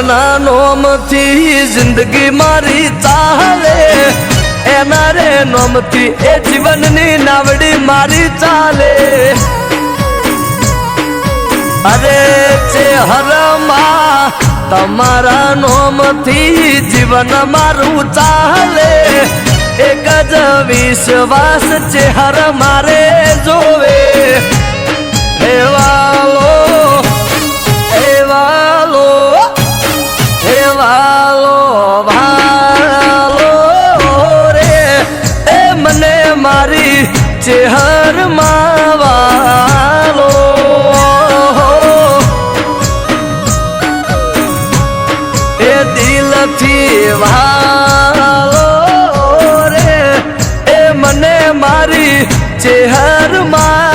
જેના નોમથી જિંદગી મારી ચાલે એના રે નોમથી એ જીવનની નાવડી મારી ચાલે અરે ચેહરમાં તમારા નોમથી જીવન મારું ચાલે એક જ વિશ્વાસ ચેહર મારે જોવે હેવાલો હેવાલો હેવાલો ભાલો રે એ મને મારી ચેહરમાં વાલો એ દિલથી વાલો રે એ મને મારી ચેહરમાં